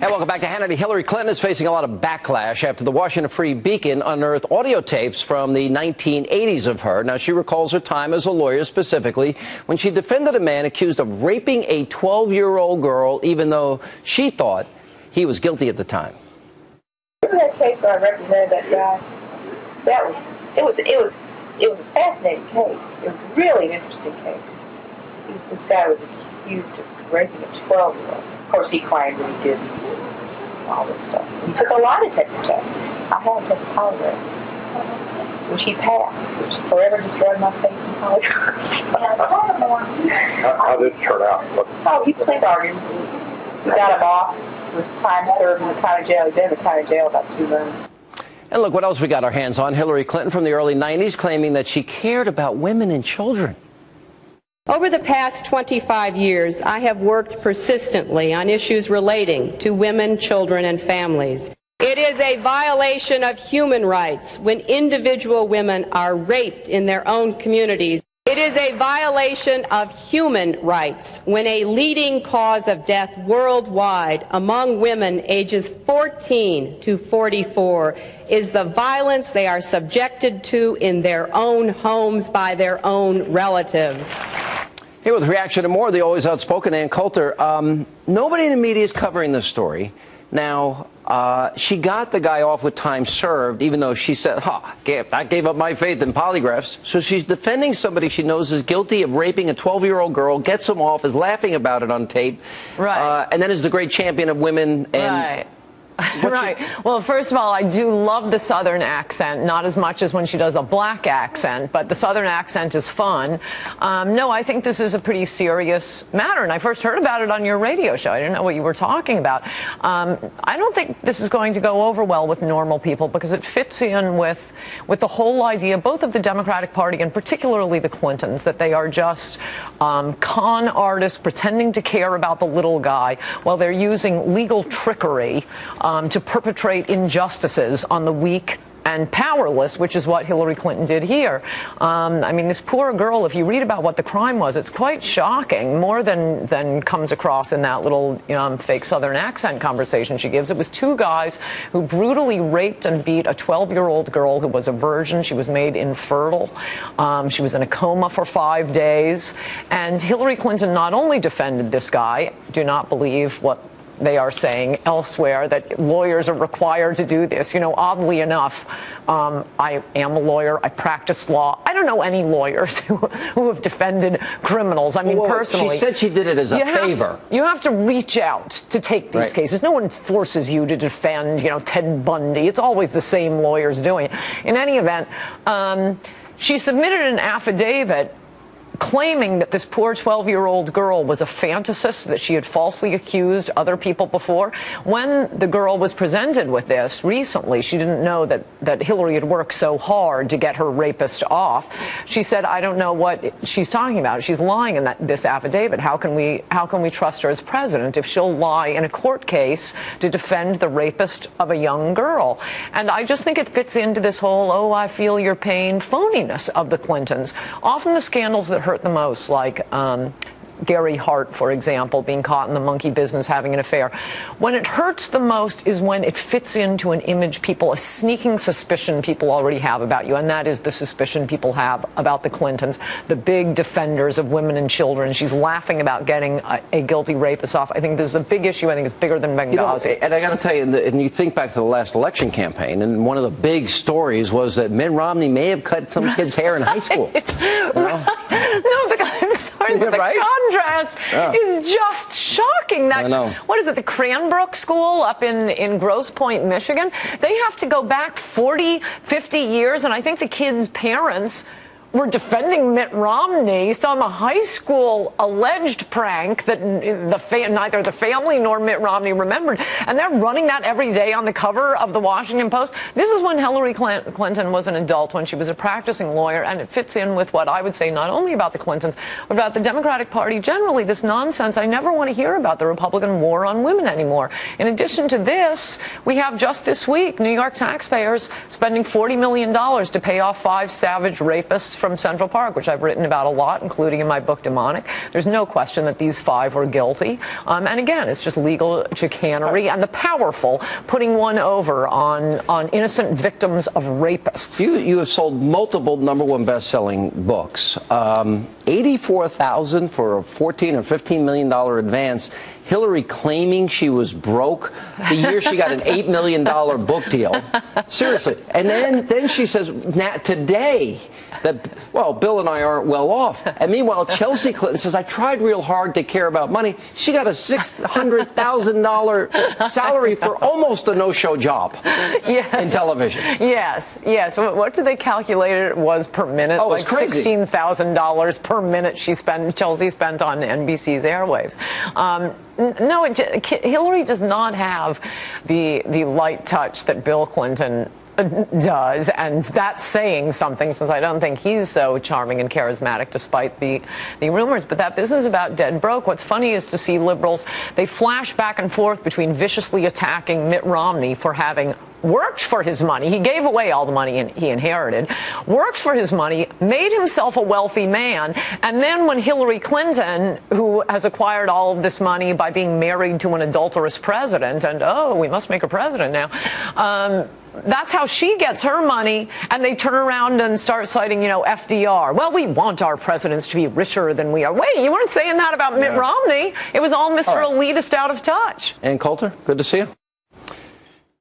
And welcome back to Hanity. Hillary Clinton is facing a lot of backlash after the Washington Free Beacon unearthed audio tapes from the 1980s of her. Now, she recalls her time as a lawyer, specifically when she defended a man accused of raping a 12-year-old girl, even though she thought he was guilty at the time. Remember that case where I represented that guy? It was a fascinating case. It was a really interesting case. This guy was accused of raping a 12-year-old. Of course, he claimed that he didn't. All this stuff. He took a lie detector test. I had to take a polygraph, which he passed, which forever destroyed my faith in polygraphs. How did it turn out? Oh, he plea bargained. We got him off. It was time served in the county jail. He'd been in the county jail about 2 months. And look what else we got our hands on. Hillary Clinton from the early 90s claiming that she cared about women and children. Over the past 25 years, I have worked persistently on issues relating to women, children, and families. It is a violation of human rights when individual women are raped in their own communities. It is a violation of human rights when a leading cause of death worldwide among women ages 14 to 44 is the violence they are subjected to in their own homes by their own relatives. Here with reaction to more, the always outspoken Ann Coulter. Nobody in the media is covering this story. Now, she got the guy off with time served, even though she said, I gave up my faith in polygraphs. So she's defending somebody she knows is guilty of raping a 12-year-old girl, gets him off, is laughing about it on tape, right. And then is the great champion of women. And right. Right. Well, first of all, I do love the Southern accent, not as much as when she does a black accent, but the Southern accent is fun. No, I think this is a pretty serious matter, and I first heard about it on your radio show. I didn't know what you were talking about. I don't think this is going to go over well with normal people because it fits in with the whole idea, both of the Democratic Party and particularly the Clintons, that they are just con artists pretending to care about the little guy while they're using legal trickery to perpetrate injustices on the weak and powerless, which is what Hillary Clinton did here. I mean, this poor girl, if you read about what the crime was, it's quite shocking, more than comes across in that little fake Southern accent conversation she gives. It was 2 guys who brutally raped and beat a 12-year-old girl who was a virgin. She was made infertile. She was in a coma for 5 days. And Hillary Clinton not only defended this guy, do not believe what they are saying elsewhere, that lawyers are required to do this. You know, oddly enough, I am a lawyer. I practice law. I don't know any lawyers who have defended criminals. I mean, personally. She said she did it as a favor. You have to reach out to take these cases. No one forces you to defend, Ted Bundy. It's always the same lawyers doing it. In any event, she submitted an affidavit claiming that this poor 12-year-old girl was a fantasist, that she had falsely accused other people before. When the girl was presented with this recently, she didn't know that Hillary had worked so hard to get her rapist off. She said, I don't know what she's talking about. She's lying in this affidavit. How can we trust her as president if she'll lie in a court case to defend the rapist of a young girl? And I just think it fits into this whole, oh, I feel your pain phoniness of the Clintons. Often the scandals that hurt the most, like Gary Hart, for example, being caught in the monkey business, having an affair. When it hurts the most is when it fits into an image a sneaking suspicion people already have about you, and that is the suspicion people have about the Clintons, the big defenders of women and children. She's laughing about getting a guilty rapist off. I think this is a big issue. I think it's bigger than Benghazi. And I got to tell you, and you think back to the last election campaign, and one of the big stories was that Mitt Romney may have cut some kid's hair in high school. No, but I'm sorry, but the contrast is just shocking. That, what is it, the Cranbrook School up in Grosse Pointe, Michigan? They have to go back 40, 50 years, and I think the kids' parents were defending Mitt Romney, some high school alleged prank that neither the family nor Mitt Romney remembered. And they're running that every day on the cover of the Washington Post. This is when Hillary Clinton was an adult, when she was a practicing lawyer, and it fits in with what I would say not only about the Clintons, but about the Democratic Party generally, this nonsense. I never want to hear about the Republican war on women anymore. In addition to this, we have just this week New York taxpayers spending $40 million to pay off 5 savage rapists from Central Park, which I've written about a lot, including in my book Demonic. There's no question that these 5 were guilty. And again, it's just legal chicanery and the powerful putting one over on innocent victims of rapists. You have sold multiple #1 best-selling books. $84,000 for a $14 or $15 million advance. Hillary claiming she was broke the year she got an $8 million book deal. Seriously. And then she says, now, today, that, well, Bill and I aren't well off. And meanwhile, Chelsea Clinton says, I tried real hard to care about money. She got a $600,000 salary for almost a no-show job in television. Yes. What did they calculate it was per minute? Oh, it's like crazy. $16,000 per minute Chelsea spent on NBC's airwaves. No, Hillary does not have the light touch that Bill Clinton does, and that's saying something, since I don't think he's so charming and charismatic despite the rumors. But that business about dead broke, what's funny is to see liberals, they flash back and forth between viciously attacking Mitt Romney for having worked for his money. He gave away all the money he inherited, worked for his money, made himself a wealthy man, and then when Hillary Clinton, who has acquired all of this money by being married to an adulterous president, and oh, we must make a president now, that's how she gets her money, and they turn around and start citing, FDR. Well, we want our presidents to be richer than we are. Wait, you weren't saying that about Mitt Romney. It was all Mr. Elitist out of touch. And Coulter, good to see you.